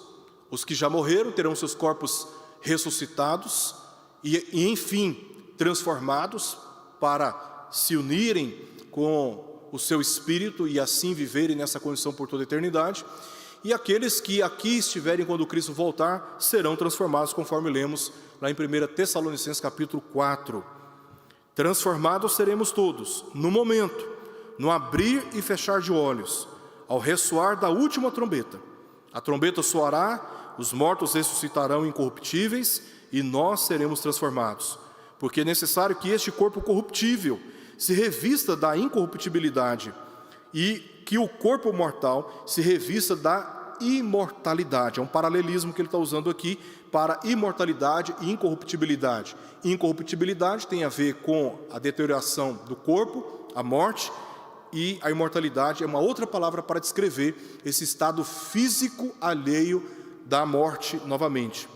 Os que já morreram terão seus corpos ressuscitados e enfim, transformados para se unirem com o seu espírito e assim viverem nessa condição por toda a eternidade. E aqueles que aqui estiverem quando Cristo voltar, serão transformados, conforme lemos lá em 1 Tessalonicenses capítulo 4. Transformados seremos todos, no momento, no abrir e fechar de olhos, ao ressoar da última trombeta. A trombeta soará, os mortos ressuscitarão incorruptíveis e nós seremos transformados. Porque é necessário que este corpo corruptível se revista da incorruptibilidade e que o corpo mortal se revista da imortalidade. É um paralelismo que ele está usando aqui para imortalidade e incorruptibilidade. Incorruptibilidade tem a ver com a deterioração do corpo, a morte, e a imortalidade é uma outra palavra para descrever esse estado físico alheio da morte novamente.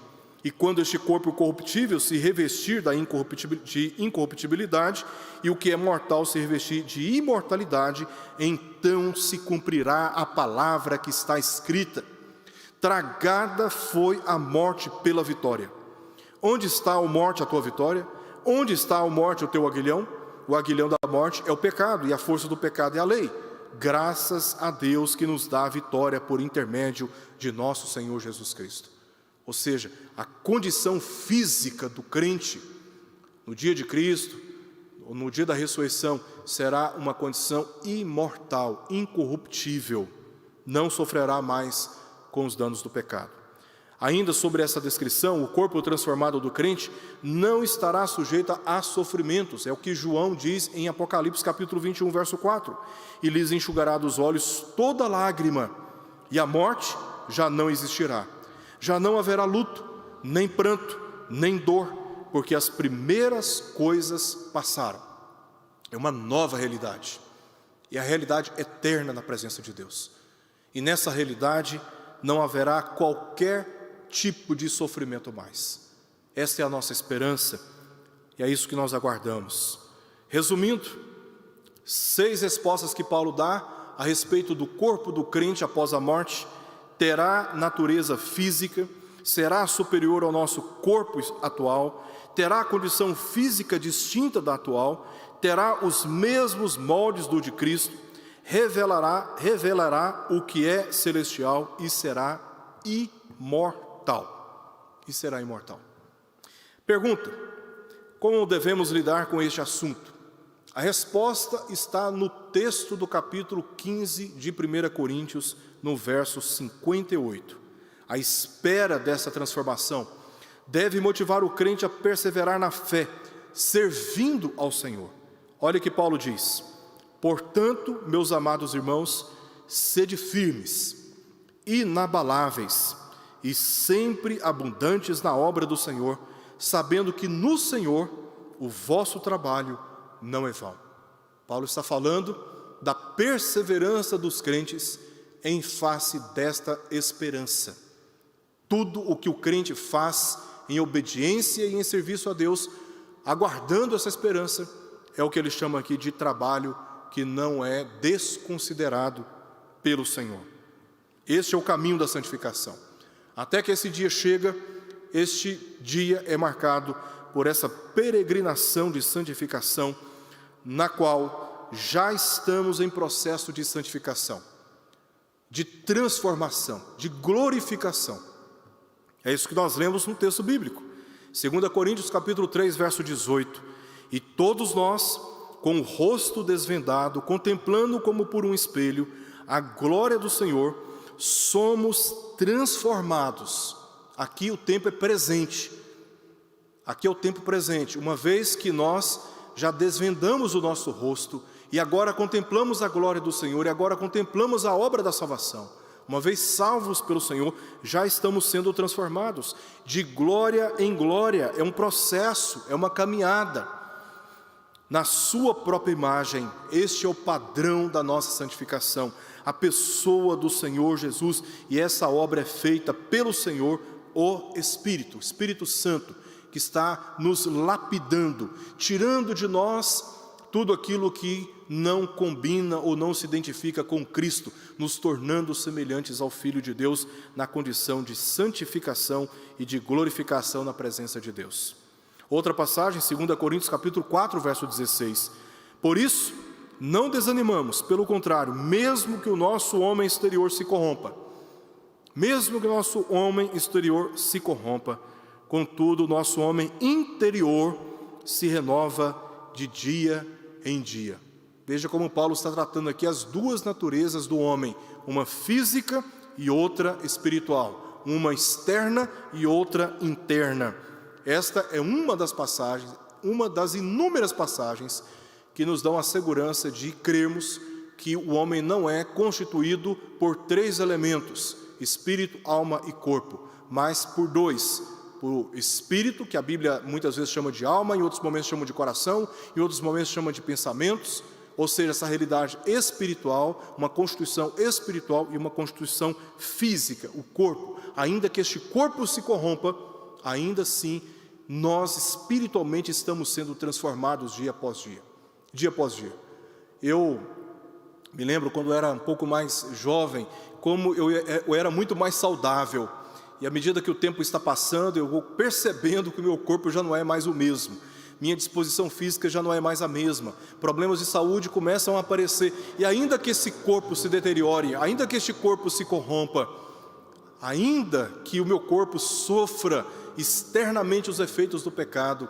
E quando este corpo corruptível se revestir de incorruptibilidade e o que é mortal se revestir de imortalidade, então se cumprirá a palavra que está escrita: tragada foi a morte pela vitória. Onde está, ó morte, a tua vitória? Onde está, ó morte, o teu aguilhão? O aguilhão da morte é o pecado, e a força do pecado é a lei. Graças a Deus que nos dá a vitória por intermédio de nosso Senhor Jesus Cristo. Ou seja, a condição física do crente no dia de Cristo, ou no dia da ressurreição, será uma condição imortal, incorruptível. Não sofrerá mais com os danos do pecado. Ainda sobre essa descrição, o corpo transformado do crente não estará sujeito a sofrimentos. É o que João diz em Apocalipse capítulo 21, verso 4. E lhes enxugará dos olhos toda lágrima, e a morte já não existirá. Já não haverá luto, nem pranto, nem dor, porque as primeiras coisas passaram. É uma nova realidade, e a realidade eterna na presença de Deus. E nessa realidade não haverá qualquer tipo de sofrimento mais. Essa é a nossa esperança, e é isso que nós aguardamos. Resumindo, 6 respostas que Paulo dá a respeito do corpo do crente após a morte. Terá natureza física, será superior ao nosso corpo atual, terá condição física distinta da atual, terá os mesmos moldes do de Cristo, revelará o que é celestial e será imortal. E será imortal. Pergunta: como devemos lidar com este assunto? A resposta está no texto do capítulo 15 de 1 Coríntios, no verso 58. A espera dessa transformação deve motivar o crente a perseverar na fé, servindo ao Senhor. Olha que Paulo diz: portanto, meus amados irmãos, sede firmes, inabaláveis e sempre abundantes na obra do Senhor, sabendo que no Senhor o vosso trabalho não é vão. Paulo está falando da perseverança dos crentes em face desta esperança. Tudo o que o crente faz em obediência e em serviço a Deus, aguardando essa esperança, é o que ele chama aqui de trabalho que não é desconsiderado pelo Senhor. Este é o caminho da santificação. Até que esse dia chega, este dia é marcado por essa peregrinação de santificação, na qual já estamos em processo de santificação, de transformação, de glorificação. É isso que nós lemos no texto bíblico, 2 Coríntios capítulo 3, verso 18. E todos nós, com o rosto desvendado, contemplando como por um espelho a glória do Senhor, somos transformados. Aqui o tempo é presente. Aqui é o tempo presente, uma vez que nós já desvendamos o nosso rosto e agora contemplamos a glória do Senhor e agora contemplamos a obra da salvação. Uma vez salvos pelo Senhor, já estamos sendo transformados de glória em glória. É um processo, é uma caminhada. na sua própria imagem. Este é o padrão da nossa santificação, a pessoa do Senhor Jesus, e essa obra é feita pelo Senhor, o Espírito Santo, que está nos lapidando, tirando de nós tudo aquilo que não combina ou não se identifica com Cristo, nos tornando semelhantes ao Filho de Deus, na condição de santificação e de glorificação na presença de Deus. Outra passagem, 2 Coríntios capítulo 4, verso 16. Por isso, não desanimamos, pelo contrário, mesmo que o nosso homem exterior se corrompa, contudo, o nosso homem interior se renova de dia em dia. Veja como Paulo está tratando aqui as duas naturezas do homem, uma física e outra espiritual, uma externa e outra interna. Esta é uma das passagens, uma das inúmeras passagens que nos dão a segurança de crermos que o homem não é constituído por 3 elementos, espírito, alma e corpo, mas por 2, por espírito, que a Bíblia muitas vezes chama de alma, em outros momentos chama de coração, em outros momentos chama de pensamentos, ou seja, essa realidade espiritual, uma constituição espiritual e uma constituição física, o corpo. Ainda que este corpo se corrompa, ainda assim, nós espiritualmente estamos sendo transformados dia após dia. Eu me lembro quando eu era um pouco mais jovem, como eu era muito mais saudável. E à medida que o tempo está passando, eu vou percebendo que o meu corpo já não é mais o mesmo. Minha disposição física já não é mais a mesma. Problemas de saúde começam a aparecer. E ainda que esse corpo se deteriore, ainda que este corpo se corrompa, ainda que o meu corpo sofra externamente os efeitos do pecado,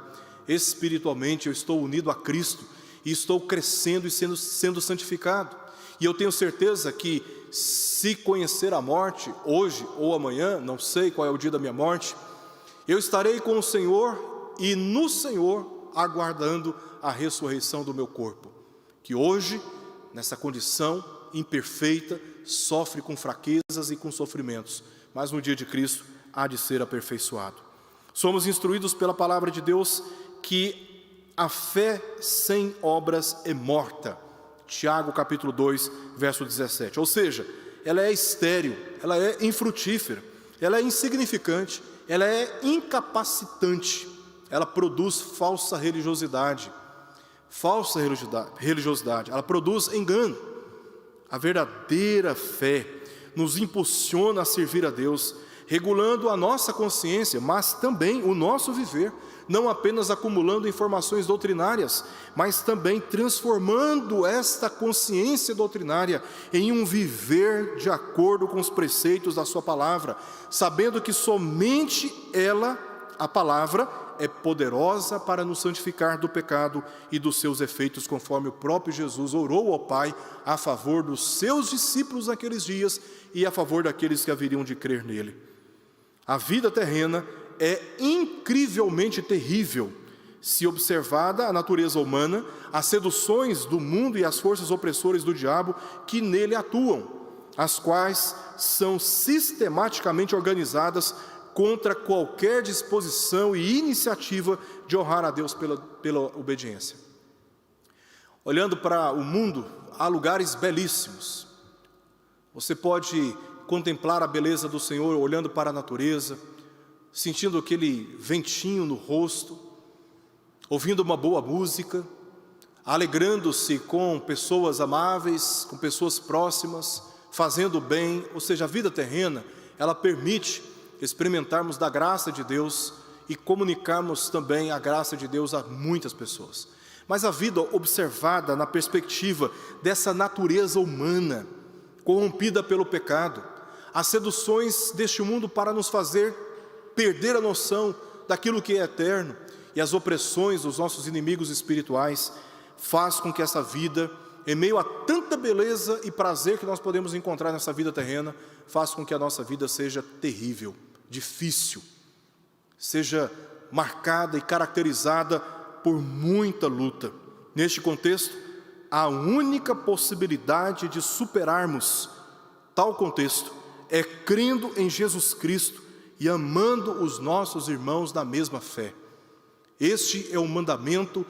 espiritualmente eu estou unido a Cristo e estou crescendo e sendo santificado. E eu tenho certeza que, se conhecer a morte, hoje ou amanhã, não sei qual é o dia da minha morte, eu estarei com o Senhor e no Senhor aguardando a ressurreição do meu corpo, que hoje, nessa condição imperfeita, sofre com fraquezas e com sofrimentos, mas no dia de Cristo há de ser aperfeiçoado. Somos instruídos pela palavra de Deus que a fé sem obras é morta. Tiago capítulo 2, verso 17. Ou seja, ela é estéril, ela é infrutífera, ela é insignificante, ela é incapacitante, ela produz falsa religiosidade, ela produz engano. A verdadeira fé nos impulsiona a servir a Deus, regulando a nossa consciência, mas também o nosso viver, não apenas acumulando informações doutrinárias, mas também transformando esta consciência doutrinária em um viver de acordo com os preceitos da sua palavra, sabendo que somente ela, a palavra, é poderosa para nos santificar do pecado e dos seus efeitos, conforme o próprio Jesus orou ao Pai a favor dos seus discípulos naqueles dias e a favor daqueles que haveriam de crer nele. A vida terrena é incrivelmente terrível, se observada a natureza humana, as seduções do mundo e as forças opressoras do diabo que nele atuam, as quais são sistematicamente organizadas contra qualquer disposição e iniciativa de honrar a Deus pela obediência. Olhando para o mundo, há lugares belíssimos. Você pode contemplar a beleza do Senhor olhando para a natureza, sentindo aquele ventinho no rosto, ouvindo uma boa música, alegrando-se com pessoas amáveis, com pessoas próximas, fazendo bem. Ou seja, a vida terrena, ela permite experimentarmos da graça de Deus e comunicarmos também a graça de Deus a muitas pessoas. Mas a vida observada na perspectiva dessa natureza humana, corrompida pelo pecado, as seduções deste mundo para nos fazer perder a noção daquilo que é eterno, e as opressões dos nossos inimigos espirituais, faz com que essa vida, em meio a tanta beleza e prazer que nós podemos encontrar nessa vida terrena, faz com que a nossa vida seja terrível, difícil, seja marcada e caracterizada por muita luta. Neste contexto, a única possibilidade de superarmos tal contexto é crendo em Jesus Cristo e amando os nossos irmãos da mesma fé. Este é o mandamento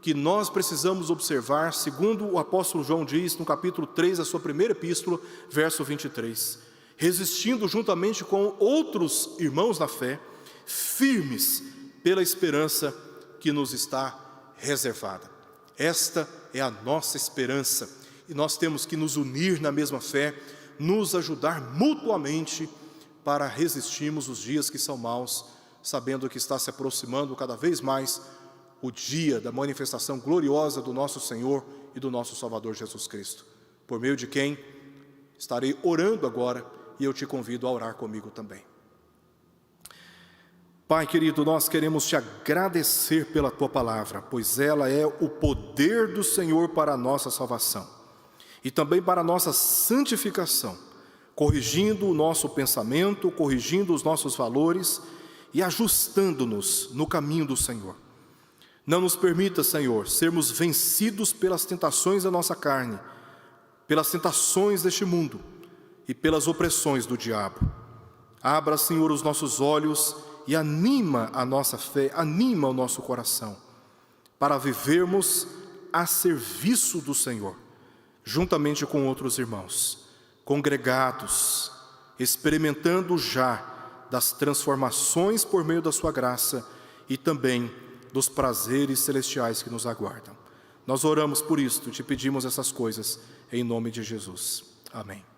que nós precisamos observar, segundo o apóstolo João diz no capítulo 3 da sua primeira epístola, verso 23. Resistindo juntamente com outros irmãos na fé, firmes pela esperança que nos está reservada. Esta é a nossa esperança, e nós temos que nos unir na mesma fé, nos ajudar mutuamente para resistirmos os dias que são maus, sabendo que está se aproximando cada vez mais o dia da manifestação gloriosa do nosso Senhor e do nosso Salvador Jesus Cristo, por meio de quem estarei orando agora, e eu te convido a orar comigo também. Pai querido, nós queremos te agradecer pela tua palavra, pois ela é o poder do Senhor para a nossa salvação e também para a nossa santificação, corrigindo o nosso pensamento, corrigindo os nossos valores e ajustando-nos no caminho do Senhor. Não nos permita, Senhor, sermos vencidos pelas tentações da nossa carne, pelas tentações deste mundo e pelas opressões do diabo. Abra, Senhor, os nossos olhos e anima a nossa fé, anima o nosso coração, para vivermos a serviço do Senhor, juntamente com outros irmãos, congregados, experimentando já das transformações por meio da sua graça e também dos prazeres celestiais que nos aguardam. Nós oramos por isto, te pedimos essas coisas, em nome de Jesus. Amém.